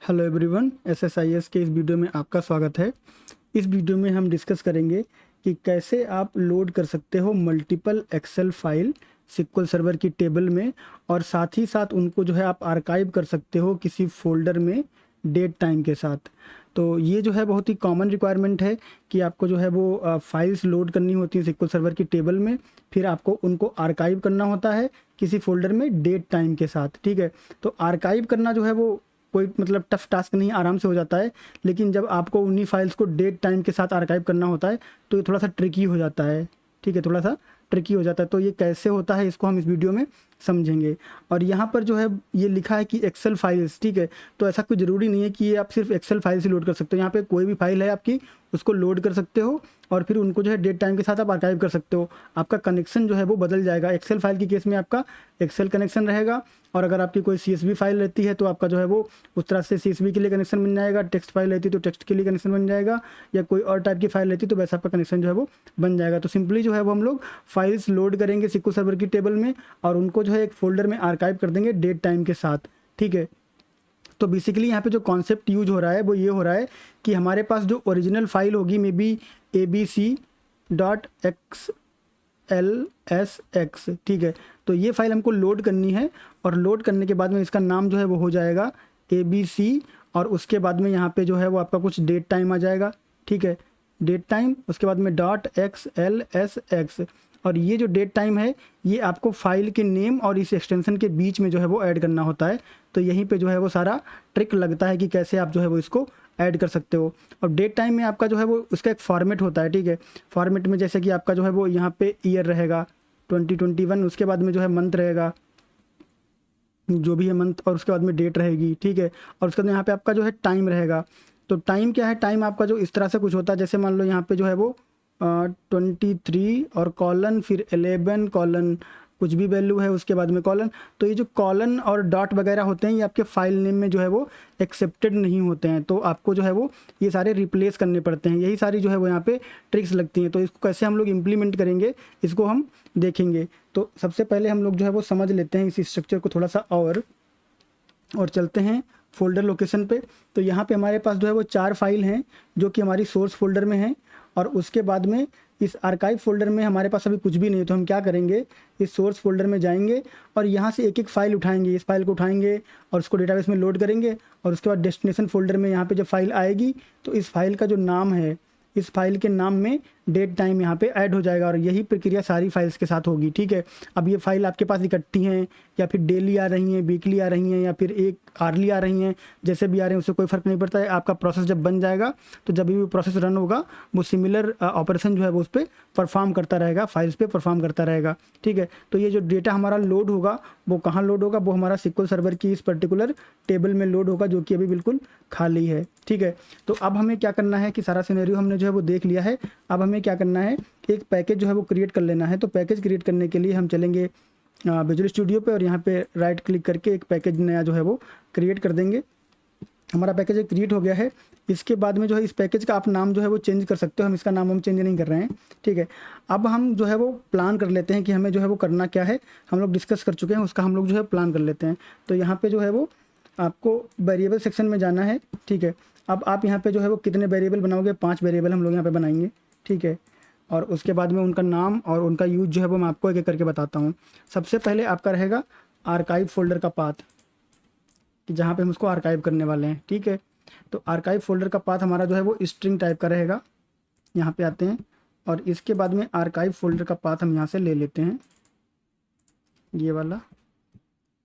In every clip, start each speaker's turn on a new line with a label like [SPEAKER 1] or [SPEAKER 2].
[SPEAKER 1] Hello everyone, एसएसआईएस के इस video में आपका स्वागत है। इस वीडियो में हम डिस्कस करेंगे कि कैसे आप लोड कर सकते हो multiple Excel file sequel server की टेबल में, और साथ ही साथ उनको जो है आप आर्काइव कर सकते हो किसी फोल्डर में डेट टाइम के साथ। तो ये जो है बहुत ही कॉमन रिक्वायरमेंट है कि आपको जो है वो फाइल्स लोड करनी होती है सिक्वल सर्वर की टेबल में, फिर आपको उनको आर्काइव करना होता है किसी फोल्डर में डेट टाइम के साथ। ठीक है, तो आर्काइव करना जो है वो कोई मतलब टफ टास्क नहीं, आराम से हो जाता है। लेकिन जब आपको उन्हीं फाइल्स को डेट टाइम के साथ आर्काइव करना होता है तो ये थोड़ा सा ट्रिकी हो जाता है। ठीक है, थोड़ा सा ट्रिकी हो जाता है। तो ये कैसे होता है इसको हम इस वीडियो में समझेंगे। और यहाँ पर जो है ये लिखा है कि एक्सेल फाइल्स, ठीक है, तो ऐसा कोई ज़रूरी नहीं है कि ये आप सिर्फ एक्सेल फाइल से लोड कर सकते हो। यहाँ पे कोई भी फाइल है आपकी, उसको लोड कर सकते हो और फिर उनको जो है डेट टाइम के साथ आप आर्काइव कर सकते हो। आपका कनेक्शन जो है वो बदल जाएगा। एक्सेल फाइल की केस में आपका एक्सेल कनेक्शन रहेगा, और अगर आपकी कोई CSV फाइल रहती है तो आपका जो है वो उस तरह से CSV के लिए कनेक्शन बन जाएगा। टेक्स्ट फाइल रहती है तो टेक्स्ट के लिए कनेक्शन बन जाएगा, या कोई और टाइप की फाइल रहती है तो वैसा आपका कनेक्शन जो है वो बन जाएगा। तो सिंपली जो है वो हम लोग फाइल्स लोड करेंगे सिक्वल सर्वर की टेबल में, और उनको जो है एक फोल्डर में आर्काइव कर देंगे डेट टाइम के साथ। ठीक है, तो बेसिकली यहाँ पे जो कॉन्सेप्ट यूज हो रहा है वो ये हो रहा है कि हमारे पास जो ओरिजिनल फाइल होगी मे बी abc.xlsx, ठीक है, तो ये फाइल हमको लोड करनी है, और लोड करने के बाद में इसका नाम जो है वो हो जाएगा ABC, और उसके बाद में यहाँ पे जो है वो आपका कुछ डेट टाइम आ जाएगा। ठीक है, डेट टाइम, उसके बाद में .xlsx, और ये जो डेट टाइम है ये आपको फाइल के नेम और इस एक्सटेंशन के बीच में जो है वो ऐड करना होता है। तो यहीं पे जो है वो सारा ट्रिक लगता है कि कैसे आप जो है वो इसको ऐड कर सकते हो। और डेट टाइम में आपका जो है वो उसका एक फॉर्मेट होता है। ठीक है, फॉर्मेट में जैसे कि आपका जो है वो यहाँ पे ईयर रहेगा 2021, उसके बाद में जो है मंथ रहेगा, जो भी है मंथ, और उसके बाद में डेट रहेगी। ठीक है, और उसके बाद यहाँ पे आपका जो है टाइम रहेगा। तो टाइम क्या है, टाइम आपका जो इस तरह से कुछ होता है, जैसे मान लो यहाँ पे जो है वो 23 और कॉलन, फिर 11 कॉलन, कुछ भी वैल्यू है उसके बाद में कॉलन। तो ये जो कॉलन और डॉट वगैरह होते हैं ये आपके फाइल नेम में जो है वो एक्सेप्टेड नहीं होते हैं, तो आपको जो है वो ये सारे रिप्लेस करने पड़ते हैं। यही सारी जो है वो यहाँ पे ट्रिक्स लगती हैं। तो इसको कैसे हम लोग इम्प्लीमेंट करेंगे इसको हम देखेंगे। तो सबसे पहले हम लोग जो है वो समझ लेते हैं इस स्ट्रक्चर को थोड़ा सा, और चलते हैं फोल्डर लोकेशन पे। तो यहाँ पे हमारे पास जो है वो 4 फाइल हैं जो कि हमारी सोर्स फोल्डर में हैं, और उसके बाद में इस आर्काइव फोल्डर में हमारे पास अभी कुछ भी नहीं है। तो हम क्या करेंगे, इस सोर्स फोल्डर में जाएंगे और यहाँ से एक एक फाइल उठाएंगे, इस फाइल को उठाएंगे और उसको डेटाबेस में लोड करेंगे, और उसके बाद डेस्टिनेशन फोल्डर में यहाँ पे जब फाइल आएगी तो इस फाइल का जो नाम है, इस फाइल के नाम में डेट टाइम यहाँ पे ऐड हो जाएगा, और यही प्रक्रिया सारी फाइल्स के साथ होगी। ठीक है, अब ये फाइल आपके पास इकट्ठी हैं, या फिर डेली आ रही हैं, वीकली आ रही हैं, या फिर एक आर्ली आ रही हैं, जैसे भी आ रहे हैं उससे कोई फ़र्क नहीं पड़ता है। आपका प्रोसेस जब बन जाएगा तो जब भी वो प्रोसेस रन होगा वो सिमिलर ऑपरेशन जो है वो उस पर परफॉर्म करता रहेगा, फाइल्स पे परफॉर्म करता रहेगा। ठीक है, तो ये जो डेटा हमारा लोड होगा वो कहाँ लोड होगा, वो हमारा सिक्वल सर्वर की इस पर्टिकुलर टेबल में लोड होगा, जो कि अभी बिल्कुल खाली है। ठीक है, तो अब हमें क्या करना है कि सारा सिनेरियो हमने जो है वो देख लिया है। अब हमें क्या करना है, एक पैकेज जो है वो क्रिएट कर लेना है। तो पैकेज क्रिएट करने के लिए हम चलेंगे विजुअल स्टूडियो पे, और यहाँ पे राइट क्लिक करके एक पैकेज नया जो है वो क्रिएट कर देंगे। हमारा पैकेज क्रिएट हो गया है। इसके बाद में जो है इस पैकेज का आप नाम जो है वो चेंज कर सकते हो, हम इसका नाम हम चेंज नहीं कर रहे हैं। ठीक है, अब हम जो है वो प्लान कर लेते हैं कि हमें जो है वो करना क्या है। हम लोग डिस्कस कर चुके हैं, उसका हम लोग जो है प्लान कर लेते हैं। तो यहाँ पे जो है वो आपको वेरिएबल सेक्शन में जाना है। ठीक है, अब आप यहाँ पे जो है वो कितने वेरिएबल बनाओगे, 5 वेरिएबल हम लोग यहाँ पे बनाएंगे। ठीक है, और उसके बाद में उनका नाम और उनका यूज जो है वो मैं आपको एक एक करके बताता हूँ। सबसे पहले आपका रहेगा आर्काइव फोल्डर का पाथ, कि जहाँ पे हम उसको आर्काइव करने वाले हैं। ठीक है, तो आर्काइव फोल्डर का पाथ हमारा जो है वो स्ट्रिंग टाइप का रहेगा। यहाँ पे आते हैं, और इसके बाद में आर्काइव फोल्डर का पाथ हम यहाँ से ले लेते हैं, ये वाला,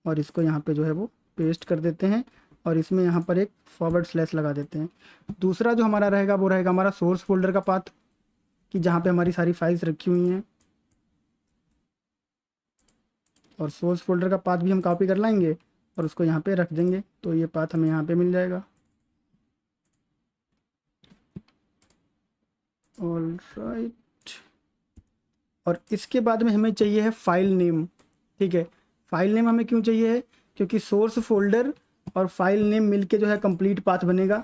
[SPEAKER 1] और इसको यहाँ पे जो है वो पेस्ट कर देते हैं, और इसमें यहाँ पर एक फॉरवर्ड स्लैश लगा देते हैं। दूसरा जो हमारा रहेगा वो रहेगा हमारा सोर्स फोल्डर का पाथ, कि जहाँ पे हमारी सारी फाइल्स रखी हुई हैं, और सोर्स फोल्डर का पाथ भी हम कॉपी कर लाएंगे और उसको यहाँ पे रख देंगे। तो ये पाथ हमें यहाँ पे मिल जाएगा। ऑल राइट, और इसके बाद में हमें चाहिए है फाइल नेम। ठीक है, फाइल नेम हमें क्यों चाहिए है, क्योंकि सोर्स फोल्डर और फाइल नेम मिलके जो है कंप्लीट पाथ बनेगा।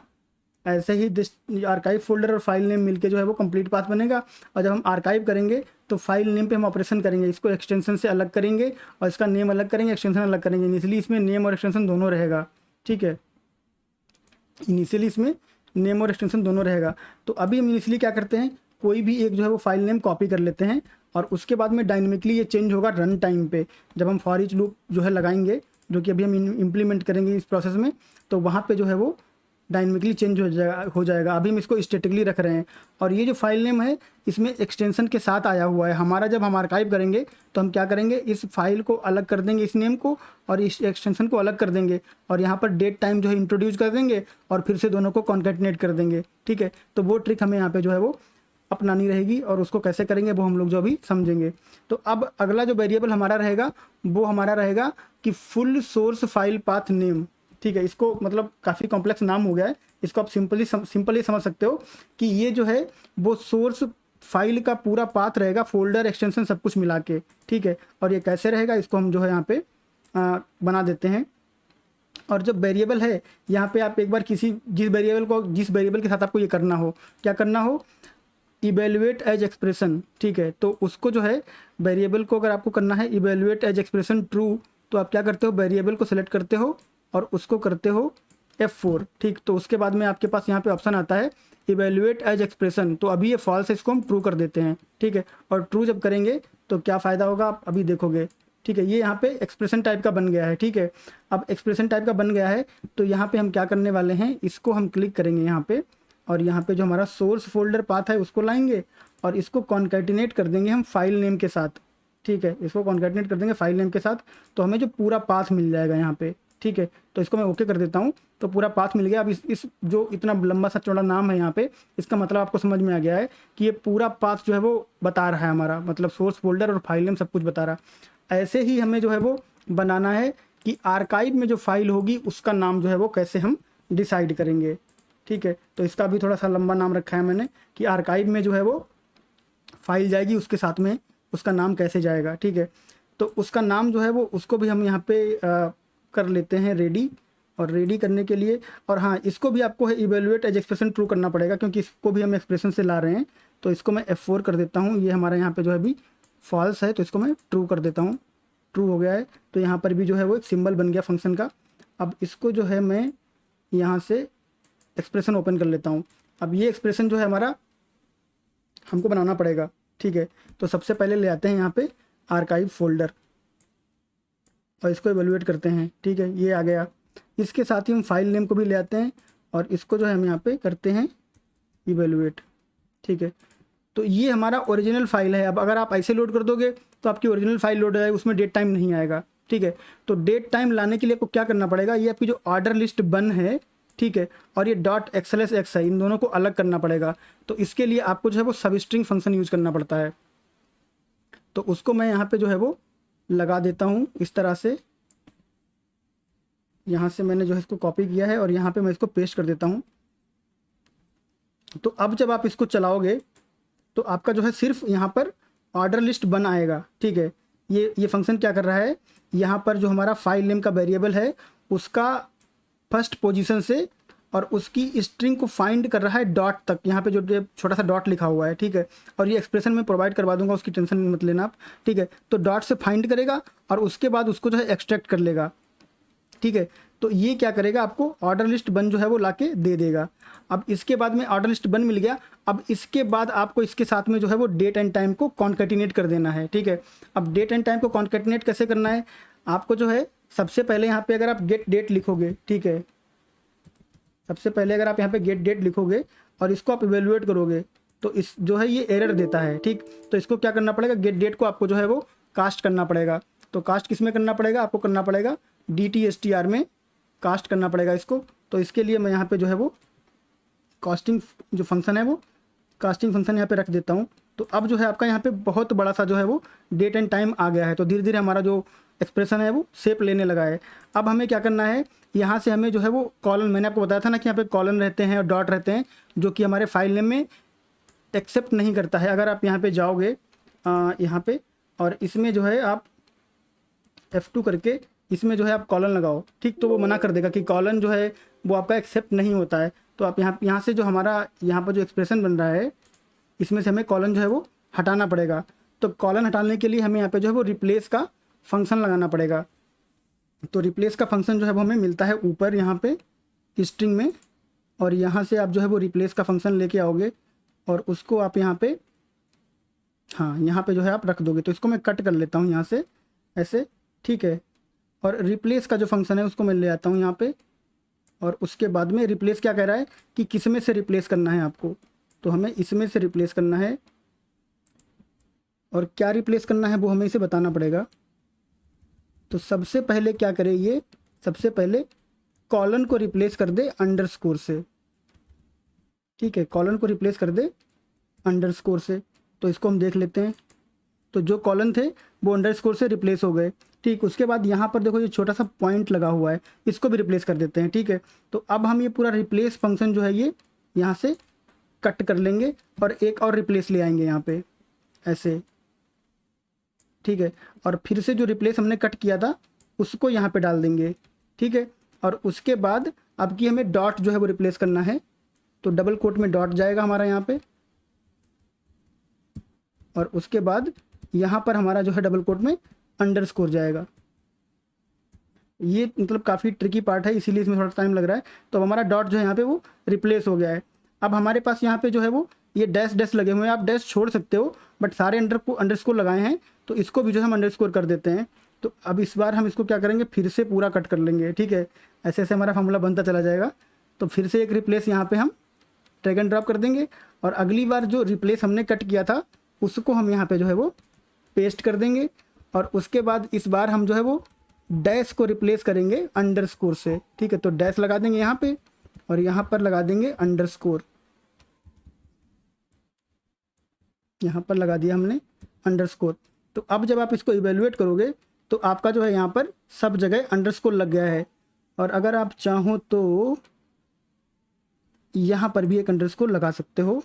[SPEAKER 1] ऐसे ही आर्काइव फोल्डर और फाइल नेम मिलके जो है वो कंप्लीट पाथ बनेगा। और जब हम आर्काइव करेंगे तो फाइल नेम पे हम ऑपरेशन करेंगे, इसको एक्सटेंशन से अलग करेंगे और इसका नेम अलग करेंगे, एक्सटेंशन अलग करेंगे, इसलिए इसमें नेम और एक्सटेंशन दोनों रहेगा। ठीक है, इनिशियली इसमें नेम और एक्सटेंशन दोनों रहेगा। तो अभी हम इनिशियली क्या करते हैं, कोई भी एक जो है वो फाइल नेम कॉपी कर लेते हैं और उसके बाद में डायनेमिकली ये चेंज होगा रन टाइम पे। जब हम फॉर ईच लूप जो है लगाएंगे, जो कि अभी हम इम्प्लीमेंट करेंगे इस प्रोसेस में, तो वहाँ पे जो है वो डायनेमिकली चेंज हो जाएगा। अभी हम इसको स्टैटिकली रख रहे हैं। और ये जो फाइल नेम है इसमें एक्सटेंशन के साथ आया हुआ है हमारा। जब हम आर्काइव करेंगे तो हम क्या करेंगे, इस फाइल को अलग कर देंगे, इस नेम को, और इस एक्सटेंशन को अलग कर देंगे, और यहाँ पर डेट टाइम जो है इंट्रोड्यूस कर देंगे और फिर से दोनों को कॉन्केटिनेट कर देंगे। ठीक है, तो वो ट्रिक हमें यहाँ पे जो है वो अपनानी रहेगी, और उसको कैसे करेंगे वो हम लोग जो अभी समझेंगे। तो अब अगला जो वेरिएबल हमारा रहेगा वो हमारा रहेगा कि full source file path name. ठीक है, इसको मतलब काफ़ी कॉम्प्लेक्स नाम हो गया है, इसको आप सिंपली समझ सकते हो कि ये जो है वो सोर्स फाइल का पूरा पाथ रहेगा, फोल्डर एक्सटेंशन सब कुछ मिला के। ठीक है, और ये कैसे रहेगा इसको हम जो है यहाँ पे बना देते हैं। और जो वेरिएबल है यहाँ पे आप एक बार जिस वेरिएबल के साथ आपको ये करना हो, क्या करना हो, इवेल्युएट एज एक्सप्रेशन। ठीक है, तो उसको जो है वेरिएबल को अगर आपको करना है इवेल्युएट एज एक्सप्रेशन ट्रू, तो आप क्या करते हो, वेरिएबल को सिलेक्ट करते हो और उसको करते हो F4। ठीक, तो उसके बाद में आपके पास यहाँ पे ऑप्शन आता है इवेल्युएट एज एक्सप्रेशन। तो अभी ये फॉल्स है, इसको हम ट्रू कर देते हैं। ठीक है, और ट्रू जब करेंगे तो क्या फ़ायदा होगा आप अभी देखोगे। ठीक है, ये यहाँ पे एक्सप्रेशन टाइप का बन गया है। ठीक है, अब एक्सप्रेशन टाइप का बन गया है तो यहाँ पे हम क्या करने वाले हैं, इसको हम क्लिक करेंगे यहाँ पे, और यहाँ पे जो हमारा सोर्स फोल्डर पाथ है उसको लाएंगे और इसको कॉन्कैटिनेट कर देंगे हम फाइल नेम के साथ। ठीक है, इसको कॉन्कैटिनेट कर देंगे फाइल नेम के साथ, तो हमें जो पूरा पाथ मिल जाएगा यहाँ पे। ठीक है, तो इसको मैं ओके कर देता हूँ, तो पूरा पाथ मिल गया। अब इस जो इतना लंबा सा चौड़ा नाम है यहाँ पे, इसका मतलब आपको समझ में आ गया है कि ये पूरा पाथ जो है वो बता रहा है हमारा, मतलब सोर्स फोल्डर और फाइल नेम सब कुछ बता रहा है। ऐसे ही हमें जो है वो बनाना है कि आर्काइव में जो फाइल होगी उसका नाम जो है वो कैसे हम डिसाइड करेंगे। ठीक है, तो इसका भी थोड़ा सा लंबा नाम रखा है मैंने कि आर्काइव में जो है वो फाइल जाएगी उसके साथ में उसका नाम कैसे जाएगा। ठीक है, तो उसका नाम जो है वो उसको भी हम यहाँ पे कर लेते हैं रेडी। और रेडी करने के लिए, और हाँ, इसको भी आपको है इवेल्युएट एज एक्सप्रेशन ट्रू करना पड़ेगा क्योंकि इसको भी हम एक्सप्रेशन से ला रहे हैं। तो इसको मैं F4 कर देता हूँ, ये हमारा यहाँ पे जो है अभी फॉल्स है तो इसको मैं ट्रू कर देता हूँ। ट्रू हो गया है, तो यहाँ पर भी जो है वो एक सिंबल बन गया फंक्शन का। अब इसको जो है मैं यहाँ से एक्सप्रेशन ओपन कर लेता हूँ। अब ये एक्सप्रेशन जो है हमारा हमको बनाना पड़ेगा। ठीक है, तो सबसे पहले ले आते हैं यहाँ पे आर्काइव फोल्डर और इसको इवेलुएट करते हैं। ठीक है, ये आ गया। इसके साथ ही हम फाइल नेम को भी ले आते हैं और इसको जो है हम यहाँ पे करते हैं इवेलुएट। ठीक है, तो ये हमारा ओरिजिनल फाइल है। अब अगर आप ऐसे लोड कर दोगे तो आपकी ओरिजिनल फाइल लोड है, उसमें डेट टाइम नहीं आएगा। ठीक है, तो डेट टाइम लाने के लिए आपको क्या करना पड़ेगा, ये आपकी जो ऑर्डर लिस्ट बन है, ठीक है, और ये .xlsx है, इन दोनों को अलग करना पड़ेगा। तो इसके लिए आपको जो है वो सबस्ट्रिंग फंक्शन यूज़ करना पड़ता है। तो उसको मैं यहाँ पे जो है वो लगा देता हूँ इस तरह से। यहाँ से मैंने जो है इसको कॉपी किया है और यहाँ पे मैं इसको पेस्ट कर देता हूँ। तो अब जब आप इसको चलाओगे तो आपका जो है सिर्फ यहाँ पर ऑर्डर लिस्ट बन आएगा। ठीक है, ये फंक्शन क्या कर रहा है, यहाँ पर जो हमारा फाइल नेम का वेरिएबल है उसका फर्स्ट पोजीशन से और उसकी स्ट्रिंग को फाइंड कर रहा है डॉट तक, यहाँ पे जो छोटा सा डॉट लिखा हुआ है। ठीक है, और ये एक्सप्रेशन में प्रोवाइड करवा दूंगा, उसकी टेंशन मत लेना आप। ठीक है, तो डॉट से फाइंड करेगा और उसके बाद उसको जो है एक्सट्रैक्ट कर लेगा। ठीक है, तो ये क्या करेगा, आपको ऑर्डर लिस्ट बन जो है वो लाके दे देगा। अब इसके बाद में ऑर्डर लिस्ट बन मिल गया। अब इसके बाद आपको इसके साथ में जो है वो डेट एंड टाइम को कॉन्कैटिनेट कर देना है। ठीक है, अब डेट एंड टाइम को कॉन्कैटिनेट कैसे करना है, आपको जो है सबसे पहले यहाँ पे अगर आप गेट डेट लिखोगे, ठीक है, सबसे पहले अगर आप यहाँ पे गेट डेट लिखोगे और इसको आप इवेलुएट करोगे तो इस जो है ये एरर देता है। ठीक, तो इसको क्या करना पड़ेगा, गेट डेट को आपको जो है वो कास्ट करना पड़ेगा। तो कास्ट किस में करना पड़ेगा, आपको करना पड़ेगा DTSTR में कास्ट करना पड़ेगा इसको। तो इसके लिए मैं यहाँ पे जो है वो कास्टिंग जो फंक्शन है वो कास्टिंग फंक्शन यहाँ पे रख देता हूँ। तो अब जो है आपका यहाँ पे बहुत बड़ा सा जो है वो डेट एंड टाइम आ गया है। तो धीरे धीरे हमारा जो एक्सप्रेशन है वो शेप लेने लगा है। अब हमें क्या करना है, यहाँ से हमें जो है वो कॉलन, मैंने आपको बताया था ना कि यहाँ पे कॉलन रहते हैं और डॉट रहते हैं जो कि हमारे फाइल नेम में एक्सेप्ट नहीं करता है। अगर आप यहाँ पे जाओगे यहाँ पे और इसमें जो है आप F2 करके इसमें जो है आप कॉलन लगाओ, ठीक, तो वो मना कर देगा कि कॉलन जो है वो आपका एक्सेप्ट नहीं होता है। तो आप यहाँ से जो हमारा यहाँ पर जो एक्सप्रेशन बन रहा है इसमें से हमें कॉलन जो है वो हटाना पड़ेगा। तो कॉलन हटाने के लिए हमें यहाँ पे जो है वो रिप्लेस का फंक्शन लगाना पड़ेगा। तो रिप्लेस का फंक्शन जो है वो हमें मिलता है ऊपर यहाँ पे स्ट्रिंग में। और यहाँ से आप जो है वो रिप्लेस का फंक्शन लेके आओगे और उसको आप यहाँ पे, हाँ यहाँ पे जो है आप रख दोगे। तो इसको मैं कट कर लेता हूँ यहाँ से ऐसे, ठीक है। और रिप्लेस का जो फंक्शन है उसको मैं ले आता हूँ यहाँ पे, और उसके बाद में रिप्लेस क्या कह रहा है कि किस में से रिप्लेस करना है आपको, तो हमें इसमें से रिप्लेस करना है। और क्या रिप्लेस करना है वो हमें इसे बताना पड़ेगा। तो सबसे पहले क्या करें, ये सबसे पहले कॉलन को रिप्लेस कर दे अंडरस्कोर से, ठीक है, कॉलन को रिप्लेस कर दे अंडरस्कोर से। तो इसको हम देख लेते हैं। तो जो कॉलन थे वो अंडरस्कोर से रिप्लेस हो गए, ठीक। उसके बाद यहाँ पर देखो ये छोटा सा पॉइंट लगा हुआ है, इसको भी रिप्लेस कर देते हैं, ठीक है। तो अब हम ये पूरा रिप्लेस फंक्शन जो है ये यहाँ से कट कर लेंगे और एक और रिप्लेस ले आएंगे यहाँ पे ऐसे, ठीक है। और फिर से जो रिप्लेस हमने कट किया था उसको यहाँ पे डाल देंगे, ठीक है। और उसके बाद अब की हमें डॉट जो है वो रिप्लेस करना है, तो डबल कोट में डॉट जाएगा हमारा यहाँ पे, और उसके बाद यहाँ पर हमारा जो है डबल कोट में अंडरस्कोर जाएगा। ये मतलब काफ़ी ट्रिकी पार्ट है, इसीलिए इसमें थोड़ा टाइम लग रहा है। तो हमारा डॉट जो है यहाँ पे वो रिप्लेस हो गया है। अब हमारे पास यहाँ पे जो है वो ये डैश डैश लगे हुए हैं, आप डैश छोड़ सकते हो, बट सारे अंडरस्कोर लगाए हैं तो इसको भी जो है हम अंडरस्कोर कर देते हैं। तो अब इस बार हम इसको क्या करेंगे, फिर से पूरा कट कर लेंगे, ठीक है। ऐसे ऐसे हमारा फार्मूला बनता चला जाएगा। तो फिर से एक रिप्लेस यहाँ पे हम ड्रैग एंड ड्रॉप कर देंगे, और अगली बार जो रिप्लेस हमने कट किया था उसको हम यहाँ पे जो है वो पेस्ट कर देंगे। और उसके बाद इस बार हम जो है वो डैश को रिप्लेस करेंगे अंडरस्कोर से, ठीक है। तो डैश लगा देंगे यहाँ पे और यहाँ पर लगा देंगे अंडरस्कोर, यहाँ पर लगा दिया हमने अंडरस्कोर। तो अब जब आप इसको इवेलुएट करोगे तो आपका जो है यहाँ पर सब जगह अंडरस्कोर लग गया है। और अगर आप चाहो तो यहाँ पर भी एक अंडरस्कोर लगा सकते हो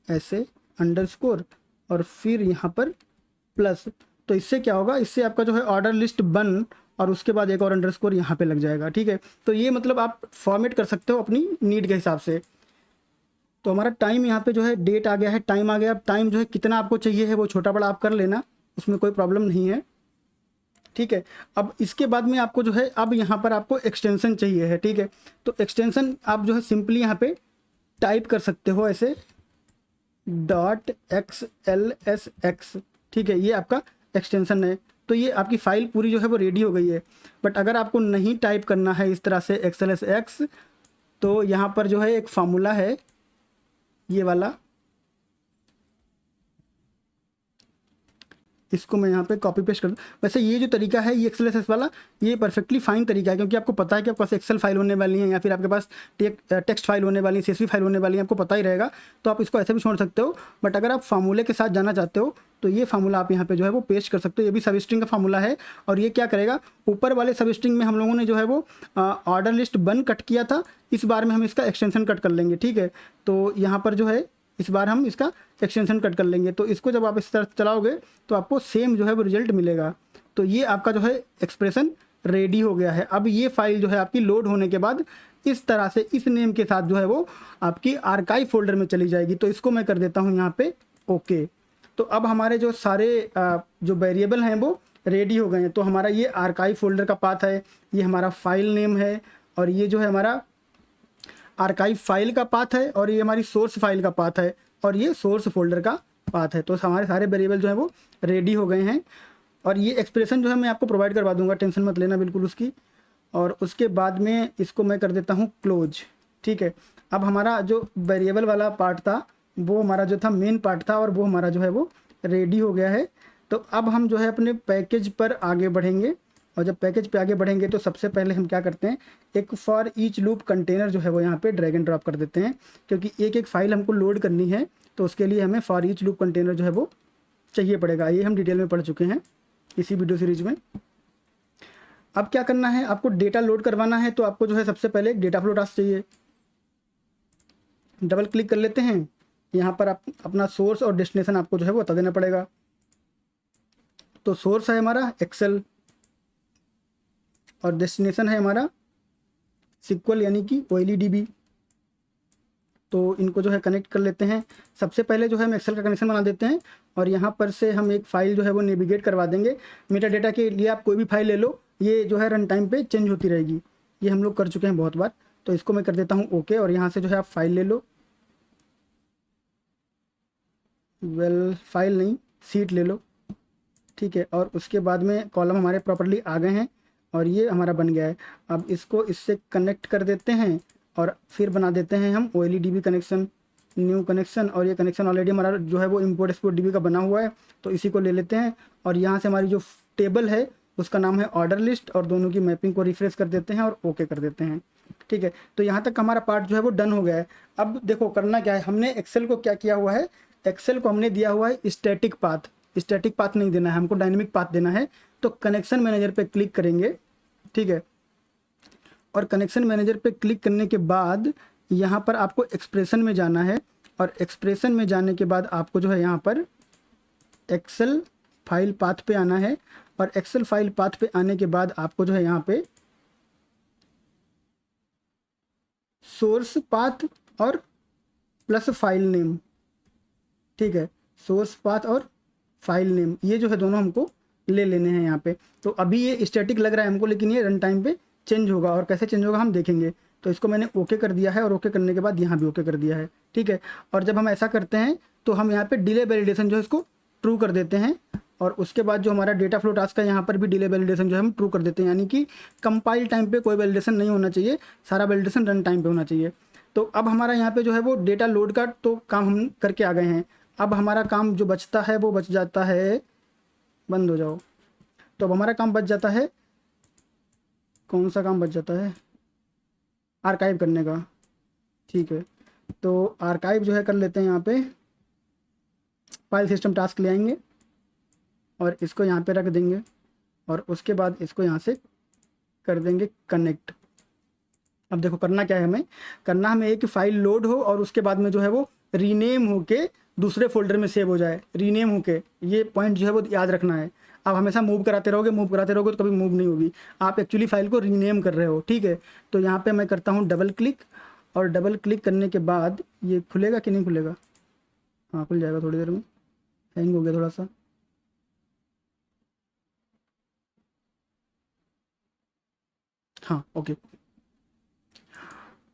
[SPEAKER 1] ऐसे, अंडरस्कोर और फिर यहाँ पर प्लस। तो इससे क्या होगा, इससे आपका जो है ऑर्डर लिस्ट बन और उसके बाद एक और अंडरस्कोर यहाँ पे लग जाएगा, ठीक है। तो ये मतलब आप फॉर्मेट कर सकते हो अपनी नीड के हिसाब से। तो हमारा टाइम यहाँ पे जो है डेट आ गया है, टाइम आ गया। अब टाइम जो है कितना आपको चाहिए है वो छोटा बड़ा आप कर लेना, उसमें कोई प्रॉब्लम नहीं है, ठीक है। अब इसके बाद में आपको जो है अब यहाँ पर आपको एक्सटेंशन चाहिए है, ठीक है। तो एक्सटेंशन आप जो है सिंपली यहाँ पे टाइप कर सकते हो ऐसे .xlsx, ठीक है, ये आपका एक्सटेंशन है। तो ये आपकी फ़ाइल पूरी जो है वो रेडी हो गई है। बट अगर आपको नहीं टाइप करना है इस तरह से xlsx, तो यहाँ पर जो है एक फार्मूला है ये वाला, इसको मैं यहाँ पे कॉपी पेस्ट कर दूँ। वैसे ये जो तरीका है ये एक्सएलएसएस वाला, ये परफेक्टली फाइन तरीका है, क्योंकि आपको पता है कि आपके पास एक्सेल फाइल होने वाली है या फिर आपके पास टेक्स्ट फाइल होने वाली है, सीएसवी फाइल होने वाली है, आपको पता ही रहेगा। तो आप इसको ऐसे भी छोड़ सकते हो। बट अगर आप फार्मूले के साथ जाना चाहते हो तो ये फार्मूला आप यहाँ पे जो है वो पेस्ट कर सकते हो। ये भी सब स्ट्रिंग का फार्मूला है, और ये क्या करेगा, ऊपर वाले सब स्ट्रिंग में हम लोगों ने जो है वो ऑर्डर लिस्ट बन कट किया था, इस बार में हम इसका एक्सटेंशन कट कर लेंगे, ठीक है। तो यहाँ पर जो है इस बार हम इसका एक्सटेंशन कट कर लेंगे। तो इसको जब आप इस तरह चलाओगे तो आपको सेम जो है वो रिजल्ट मिलेगा। तो ये आपका जो है एक्सप्रेशन रेडी हो गया है। अब ये फाइल जो है आपकी लोड होने के बाद इस तरह से इस नेम के साथ जो है वो आपकी आर्काइव फोल्डर में चली जाएगी। तो इसको मैं कर देता हूँ यहाँ पे ओके। तो अब हमारे जो सारे जो वेरिएबल हैं वो रेडी हो गए हैं। तो हमारा ये आर्काइव फोल्डर का पाथ है, ये हमारा फाइल नेम है, और ये जो है हमारा आर्काइव फाइल का पाथ है, और ये हमारी सोर्स फाइल का पाथ है, और ये सोर्स फोल्डर का पाथ है। तो हमारे सारे वेरिएबल जो है वो रेडी हो गए हैं। और ये एक्सप्रेशन जो है मैं आपको प्रोवाइड करवा दूंगा, टेंशन मत लेना बिल्कुल उसकी। और उसके बाद में इसको मैं कर देता हूँ क्लोज, ठीक है। अब हमारा जो वेरिएबल वाला पार्ट था वो हमारा जो था मेन पार्ट था, और वो हमारा जो है वो रेडी हो गया है। तो अब हम जो है अपने पैकेज पर आगे बढ़ेंगे, और जब पैकेज पे आगे बढ़ेंगे तो सबसे पहले हम क्या करते हैं, एक फॉर ईच लूप कंटेनर जो है वो यहाँ पे ड्रैग एंड ड्रॉप कर देते हैं, क्योंकि एक एक फाइल हमको लोड करनी है। तो उसके लिए हमें फॉर ईच लूप कंटेनर जो है वो चाहिए पड़ेगा। ये हम डिटेल में पढ़ चुके हैं इसी वीडियो सीरीज में। अब क्या करना है, आपको डेटा लोड करवाना है, तो आपको जो है सबसे पहले एक डेटा फ्लो टास्क चाहिए। डबल क्लिक कर लेते हैं, यहाँ पर आप अपना सोर्स और डेस्टिनेशन आपको जो है वो बता देना पड़ेगा। तो सोर्स है हमारा एक्सेल, और डेस्टिनेशन है हमारा सिक्वल यानी कि OLEDB। तो इनको जो है कनेक्ट कर लेते हैं। सबसे पहले जो है हम एक्सेल का कनेक्शन बना देते हैं, और यहाँ पर से हम एक फ़ाइल जो है वो नेविगेट करवा देंगे। मेटा डेटा के लिए आप कोई भी फाइल ले लो, ये जो है रन टाइम पे चेंज होती रहेगी, ये हम लोग कर चुके हैं बहुत बार। तो इसको मैं कर देता हूँ ओके, और यहाँ से जो है आप फाइल ले लो, फाइल नहीं, सीट ले लो, ठीक है। और उसके बाद में कॉलम हमारे प्रॉपर्ली आ गए हैं और ये हमारा बन गया है। अब इसको इससे कनेक्ट कर देते हैं और फिर बना देते हैं हम OLEDB कनेक्शन, न्यू कनेक्शन। और ये कनेक्शन ऑलरेडी हमारा जो है वो इम्पोर्ट एक्सपोर्ट DB का बना हुआ है, तो इसी को ले लेते हैं। और यहाँ से हमारी जो टेबल है उसका नाम है ऑर्डर लिस्ट, और दोनों की मैपिंग को रिफ्रेश कर देते हैं और ओके कर देते हैं, ठीक है। तो यहाँ तक हमारा पार्ट जो है वो डन हो गया है। अब देखो करना क्या है, हमने एक्सेल को क्या किया हुआ है, एक्सेल को हमने दिया हुआ है स्टैटिक पाथ। स्टैटिक पाथ नहीं देना है हमको, डायनेमिक पाथ देना है। तो कनेक्शन मैनेजर पे क्लिक करेंगे, ठीक है। और कनेक्शन मैनेजर पे क्लिक करने के बाद यहाँ पर आपको एक्सप्रेशन में जाना है, और एक्सप्रेशन में जाने के बाद आपको जो है यहाँ पर एक्सेल फाइल पाथ पे आना है। और एक्सेल फाइल पाथ पे आने के बाद आपको जो है यहाँ पे सोर्स पाथ और प्लस फाइल नेम, ठीक है। सोर्स पाथ और फाइल नेम, ये जो है दोनों हमको ले लेने हैं यहाँ पे। तो अभी ये स्टैटिक लग रहा है हमको, लेकिन ये रन टाइम पे चेंज होगा, और कैसे चेंज होगा हम देखेंगे। तो इसको मैंने ओके कर दिया है, और ओके करने के बाद यहाँ भी ओके कर दिया है, ठीक है। और जब हम ऐसा करते हैं तो हम यहाँ पे डिले वैलिडेशन जो है इसको ट्रू कर देते हैं, और उसके बाद जो हमारा डेटा फ्लो टास्क है यहाँ पर भी डिले वैलिडेशन जो है हम ट्रू कर देते हैं। यानी कि कंपाइल टाइम पे कोई वैलिडेशन नहीं होना चाहिए, सारा वैलिडेशन रन टाइम पे होना चाहिए। तो अब हमारा यहाँ पे जो है वो डेटा लोड का तो काम हम करके आ गए हैं। अब हमारा काम जो बचता है वो बच जाता है, बंद हो जाओ। तो अब हमारा काम बच जाता है, कौन सा काम बच जाता है, आर्काइव करने का, ठीक है। तो आर्काइव जो है कर लेते हैं, यहाँ पे फाइल सिस्टम टास्क ले आएंगे और इसको यहाँ पे रख देंगे, और उसके बाद इसको यहाँ से कर देंगे कनेक्ट। अब देखो करना क्या है, हमें एक फाइल लोड हो और उसके बाद में जो है वो रीनेम होके दूसरे फोल्डर में सेव हो जाए, रीनेम होके। ये पॉइंट जो है वो याद रखना है। आप हमेशा मूव कराते रहोगे तो कभी मूव नहीं होगी। आप एक्चुअली फाइल को रीनेम कर रहे हो, ठीक है। तो यहाँ पे मैं करता हूँ डबल क्लिक, और डबल क्लिक करने के बाद ये खुलेगा कि नहीं खुलेगा, हाँ खुल जाएगा थोड़ी देर में। हैंग हो गया थोड़ा सा, हाँ ओके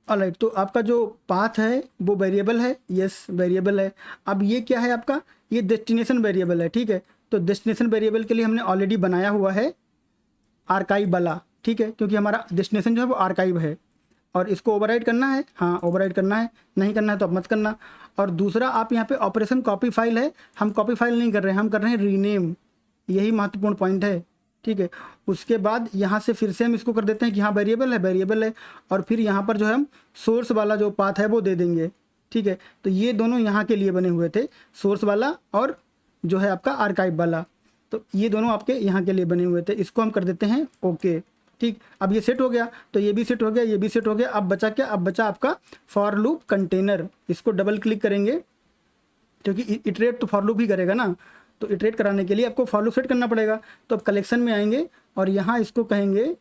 [SPEAKER 1] ऑलराइट। तो आपका जो पाथ है वो वेरिएबल है, यस वेरिएबल है। अब ये क्या है आपका, ये डेस्टिनेशन वेरिएबल है, ठीक है। तो डेस्टिनेशन वेरिएबल के लिए हमने ऑलरेडी बनाया हुआ है आर्काइव वाला, ठीक है, क्योंकि हमारा डेस्टिनेशन जो है वो आर्काइव है। और इसको ओवरराइड करना है, हाँ ओवरराइड करना है, नहीं करना है तो अब मत करना। और दूसरा आप यहाँ पे ऑपरेशन कॉपी फाइल है, हम कॉपी फाइल नहीं कर रहे हैं, हम कर रहे हैं रीनेम, यही महत्वपूर्ण पॉइंट है, ठीक है। उसके बाद यहाँ से फिर से हम इसको कर देते हैं कि हाँ वेरिएबल है, और फिर यहाँ पर जो है हम सोर्स वाला जो पाथ है वो दे देंगे, ठीक है। तो ये दोनों यहाँ के लिए बने हुए थे, सोर्स वाला और जो है आपका आर्काइव वाला, तो ये दोनों आपके यहाँ के लिए बने हुए थे। इसको हम कर देते हैं ओके, ठीक। अब ये सेट हो गया, तो ये भी सेट हो गया, ये भी सेट हो गया। अब बचा क्या, अब बचा आपका फॉर लूप कंटेनर। इसको डबल क्लिक करेंगे, क्योंकि इटरेट तो फॉर लूप ही करेगा ना, तो इटरेट कराने के लिए आपको फॉर लूप सेट करना पड़ेगा। तो अब कलेक्शन में आएंगे और यहाँ इसको कहेंगे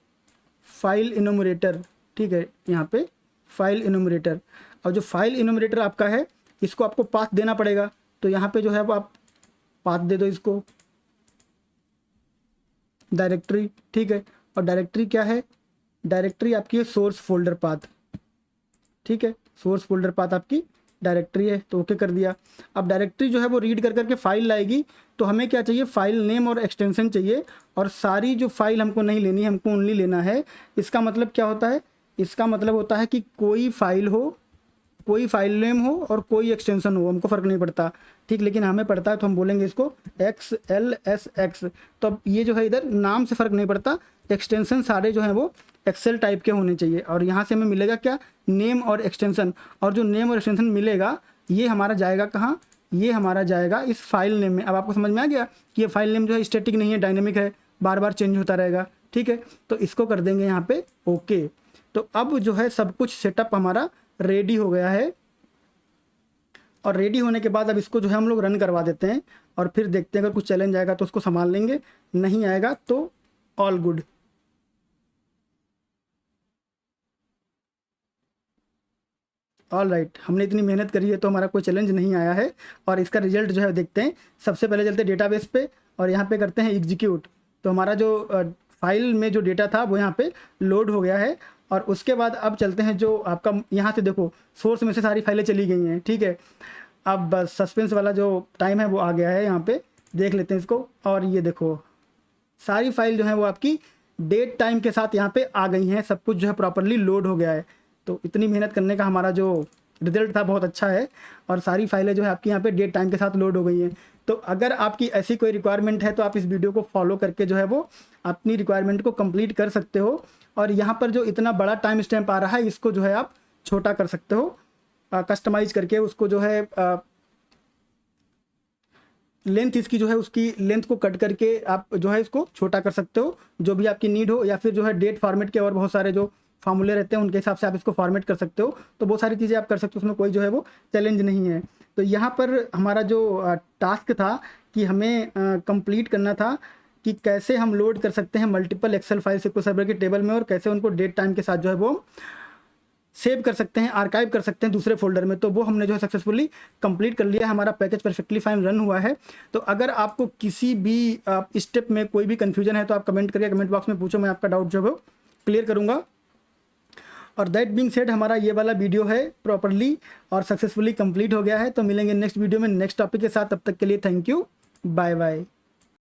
[SPEAKER 1] फाइल इनोमरेटर, ठीक है, यहाँ पे फाइल इनोमरेटर। और जो फाइल इनोमरेटर आपका है इसको आपको पाथ देना पड़ेगा। तो यहाँ पे जो है वो आप पाथ दे दो इसको, डायरेक्टरी, ठीक है। और डायरेक्टरी क्या है, डायरेक्टरी आपकी है सोर्स फोल्डर पाथ, ठीक है, सोर्स फोल्डर पाथ आपकी डायरेक्टरी है। तो ओके कर दिया। अब डायरेक्टरी जो है वो रीड कर करके फाइल लाएगी, तो हमें क्या चाहिए, फाइल नेम और एक्सटेंशन चाहिए। और सारी जो फाइल हमको नहीं लेनी, हमको ओनली लेना है। इसका मतलब क्या होता है, इसका मतलब होता है कि कोई फाइल हो, कोई फाइल नेम हो और कोई एक्सटेंशन हो, हमको फ़र्क नहीं पड़ता, ठीक। लेकिन हमें पड़ता है तो हम बोलेंगे इसको XLSX। तो अब ये जो है इधर नाम से फ़र्क नहीं पड़ता, एक्सटेंशन सारे जो हैं वो एक्सेल टाइप के होने चाहिए। और यहाँ से हमें मिलेगा क्या, नेम और एक्सटेंशन। और जो नेम और एक्सटेंशन मिलेगा ये हमारा जाएगा कहाँ, ये हमारा जाएगा इस फाइल नेम में। अब आपको समझ में आ गया कि ये फाइल नेम जो है स्टैटिक नहीं है, डायनेमिक है, बार बार चेंज होता रहेगा, ठीक है। तो इसको कर देंगे यहाँ पे ओके। तो अब जो है सब कुछ सेटअप हमारा रेडी हो गया है। और रेडी होने के बाद अब इसको जो है हम लोग रन करवा देते हैं, और फिर देखते हैं अगर कुछ चैलेंज आएगा तो उसको संभाल लेंगे, नहीं आएगा तो ऑल गुड। ऑल राइट, हमने इतनी मेहनत करी है तो हमारा कोई चैलेंज नहीं आया है। और इसका रिजल्ट जो है देखते हैं। सबसे पहले चलते हैं डेटाबेस पे और यहाँ पे करते हैं एग्जीक्यूट। तो हमारा जो फाइल में जो डेटा था वो यहाँ पे लोड हो गया है। और उसके बाद अब चलते हैं जो आपका यहाँ से देखो सोर्स में से सारी फाइलें चली गई हैं, ठीक है। अब बस सस्पेंस वाला जो टाइम है वो आ गया है, यहाँ पे देख लेते हैं इसको। और ये देखो सारी फाइल जो है वो आपकी डेट टाइम के साथ यहाँ पे आ गई हैं, सब कुछ जो है प्रॉपरली लोड हो गया है। तो इतनी मेहनत करने का हमारा जो रिजल्ट था बहुत अच्छा है, और सारी फाइलें जो है आपकी यहाँ पे डेट टाइम के साथ लोड हो गई हैं। तो अगर आपकी ऐसी कोई रिक्वायरमेंट है तो आप इस वीडियो को फॉलो करके जो है वो अपनी रिक्वायरमेंट को कंप्लीट कर सकते हो। और यहाँ पर जो इतना बड़ा टाइम स्टैम्प आ रहा है इसको जो है आप छोटा कर सकते हो, कस्टमाइज करके उसको जो है लेंथ इसकी जो है उसकी लेंथ को कट करके आप जो है इसको छोटा कर सकते हो, जो भी आपकी नीड हो। या फिर जो है डेट फॉर्मेट के और बहुत सारे जो फार्मूले रहते हैं उनके हिसाब से आप इसको फॉर्मेट कर सकते हो। तो बहुत सारी चीज़ें आप कर सकते हो, उसमें कोई जो है वो चैलेंज नहीं है। तो यहाँ पर हमारा जो टास्क था कि हमें कंप्लीट करना था कि कैसे हम लोड कर सकते हैं multiple Excel file SQL server के टेबल में, और कैसे उनको डेट टाइम के साथ जो है वो सेव कर सकते हैं, आर्काइव कर सकते हैं दूसरे फोल्डर में। तो वो हमने जो है सक्सेसफुली कंप्लीट कर लिया, हमारा पैकेज परफेक्टली फाइन रन हुआ है। तो अगर आपको किसी भी स्टेप में कोई भी कन्फ्यूजन है तो आप कमेंट करके कमेंट बॉक्स में पूछो, मैं आपका डाउट जो है क्लियर करूँगा। और दैट बीइंग सेड हमारा ये वाला वीडियो है प्रॉपरली और सक्सेसफुली कंप्लीट हो गया है। तो मिलेंगे नेक्स्ट वीडियो में नेक्स्ट टॉपिक के साथ, तब तक के लिए थैंक यू, बाय बाय।